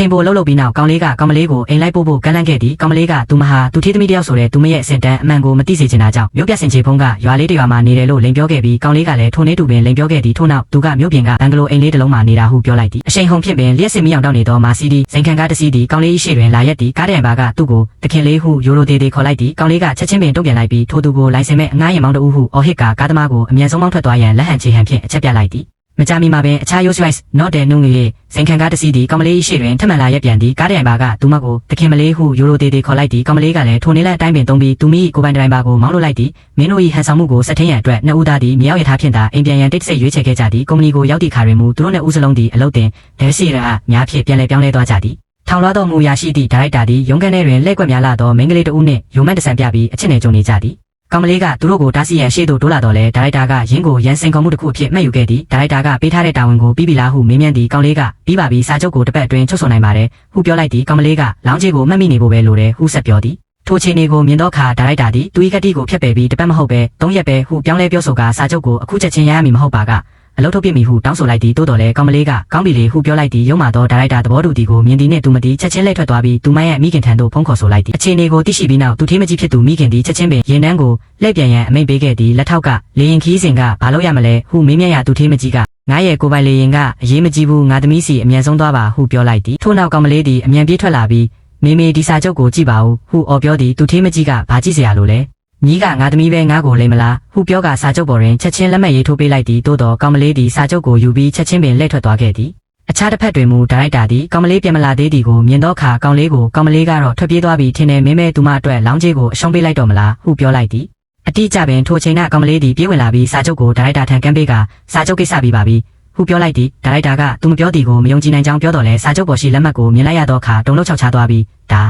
ချိန်ပိုလှုပ်ပြီးနောက်ကောင်လေးကကောင်မလေးကိုအိမ်လိုက်ပို့ကမ်းလှမ်းခဲ့သည်ကောင်မလေးကသူမဟာသူထေးသမီးတယောက်ဆိုတဲ့သူမရဲ့အစင်တန်းအမှန်ကိုမသိစေချင်တာကြောင့်မြို့ပြဆင်ချေဖုံးကရွာလေးတရွာမှာနေတယ်လို့လိန်ပြောခဲ့ပြီးကောင်လေးကလည်းထိုနေတူပင်လိန်ပြောခဲ့သည်ထို့နောက်သူကမြို့ပြင်ကဘန်ဂလိုအိမ်လေးတစ်လုံးမှာနေတာဟုပြောလိုက်သည်အရှိန်ဟုန်ဖြစ်ပင်လျှက်စစ်မီးအောင်တောက်နေသောမာစီဒီစိန်ခံကားတစ်စီးသည်ကောင်လေးရှိတွင်လာရက်သည်ကားတိုင်ပါကသူ့ကိုတခင်လေးဟုရိုလိုသေးသေးခေါ်လိုက်သည်ကောင်လေးကချက်ချင်းပင်တုံ့ပြန်လိုက်ပြီးထိုသူကိုလိုင်စင်မဲ့အငှားရင်မောင်းတူဟုအော်ဟစ်ကားသမားကိုအမြန်ဆုံးမောင်းထွက်သွားရန်လက်ဟန်ချေဟန်ဖြင့်အချက်ပြလိုက်သည်မကြမီမှာပင်အခြားရိုးစရိုက်နော့တဲ့နုံငယ်စိန်ခံကားတစ်စီးသည်ကောင်မလေးရှိတွင်ထမှန်လာရက်ပြန်သည်ကားတိုင်ပါကသူမကိုတခင်မလေးဟုရိုလိုသေးသေးခေါ်လိုက်သည်ကောင်မလေးကလည်းထိုနေလက်အတိုင်းပင်သုံးပြီးသူမိကိုပိုင်တိုင်ပါကိုမောင်းလို့လိုက်သည်မင်းတို့၏ဟန်ဆောင်မှုကိုစက်ထင်းရန်အတွက်နှစ်ဦးသားသည်မြောက်ရထားဖြင့်သာအိမ်ပြန်ရန်တိတ်ဆိတ်ရွေးချယ်ခဲ့ကြသည်ကုမ္ပဏီကိုရောက်သည့်ခါတွင်မူသူတို့နှစ်ဦးစလုံးသည်အလုပ်တင်ဒဲစီရာများဖြင့်ပြန်လည်ပြောင်းလဲသွားကြသည်ထောင်လွှားသောမူရာရှိသည့်ဒါရိုက်တာသည်ရုံးခန်းထဲတွင်လက်ကွက်များလာသောမိန်းကလေးတဦးနှင့်ရိုမန့်တဆန်ပြပြီးအချစ်နဲ့ကြုံနေကြသည်ကောင်မလေးကသူတို့ကိုတားဆီးရန်ရှေ့သို့တိုးလာတော့လဲဒါရိုက်တာကရင်းကိုရန်စင်ခေါ်မှုတစ်ခုအဖြစ်မှတ်ယူခဲ့သည်ဒါရိုက်တာကပေးထားတဲ့တာဝန်ကိုပြီးပြီလားဟုမေးမြန်းသည်ကောင်လေးကပြီးပါပြီစာချုပ်ကိုတစ်ပတ်အတွင်းချုပ်ဆိုနိုင်ပါတယ်ဟုပြောလိုက်သည်ကောင်မလေးကလောင်းကြီးကိုမှတ်မိနေဖို့ပဲလိုတယ်ဟုဆက်ပြောသည်ထိုချိန်တွေကိုမြင်တော့ခါဒါရိုက်တာသည်သူ၏ကတိကိုဖျက်ပယ်ပြီးတစ်ပတ်မဟုတ်ပဲ၃ရက်ပဲဟုပြောင်းလဲပြောဆိုကာစာချုပ်ကိုအခုချက်ချင်းရရမည်မဟုတ်ပါကအလုပ်ထုတ်ပြမည်ဟုတောင်းဆိုလိုက်သည်တိုးတော်လဲကောင်မလေးကကောင်းပြီလေဟုပြောလိုက်သည်ရုံးမှာတော့ဒါရိုက်တာသဘောတူသည်ကိုမြင်သည်နှင့်သူမသိချက်ချင်းလက်ထွက်သွားပြီးသူမရဲ့မိခင်ထံသို့ဖုန်းခေါ်ဆိုလိုက်သည်အခြေအနေကိုသိရှိပြီးနောက်သူထေးမကြီးဖြစ်သူမိခင်သည်ချက်ချင်းပင်ရင်နှန်းကိုလှည့်ပြန်ရန်အမိန့်ပေးခဲ့သည်လက်ထောက်ကလေရင်ခီးစဉ်ကဘာလို့ရမလဲဟုမေးမြန်းရသူထေးမကြီးကငါရဲ့ကိုပိုင်လေရင်ကအရေးမကြီးဘူးငါသမီးစီအမြန်ဆုံးသွားပါဟုပြောလိုက်သည်ထို့နောက်ကောင်မလေးသည်အမြန်ပြေးထွက်လာပြီးမေမေဒီစာချုပ်ကိုကြည့်ပါဦးဟုအော်ပြောသည်သူထေးမကြီးကဘာကြည့်စရာလိုလဲညီကငါသမီးပဲငါ့ကိုလိမ်မလားဟုပြောကစာချုပ်ပေါ်တွင်ချက်ချင်းလက်မှတ်ရေးထိုးပေးလိုက်သည်တိုးတော့ကောင်မလေးသည်စာချုပ်ကိုယူပြီးချက်ချင်းပင်လှည့်ထွက်သွားခဲ့သည်အခြားတစ်ဖက်တွင်မူဒါရိုက်တာသည်ကောင်မလေးပြန်မလာသေးသည်ကိုမြင်တော့ခါကောင်လေးကိုကောင်မလေးကတော့ထွက်ပြေးသွားပြီးထင်တယ်မင်းမဲသူမအတွက်လောင်းကြီးကိုအရှုံးပေးလိုက်တော့မလားဟုပြောလိုက်သည်အတိအကျပင်ထိုချိန်ကကောင်မလေးသည်ပြေးဝင်လာပြီးစာချုပ်ကိုဒါရိုက်တာထံကမ်းပေးကစာချုပ်ကိစ္စပြီးပါပြီဟုပြောလိုက်သည်ဒါရိုက်တာကသူမပြောသည်ကိုမယုံကြည်နိုင်ကြောင်းပြောတော့လဲစာချုပ်ပေါ်ရှိလက်မှတ်ကိုမြင်လိုက်ရတော့ခါတုံ့လောက်ချောက်ချသွားပြီးဒါ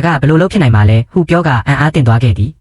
ကဘယ်လိုလုပ်ဖြစ်နိုင်မှာလဲဟုပြောကအံ့အားသင့်သွားခဲ့သည်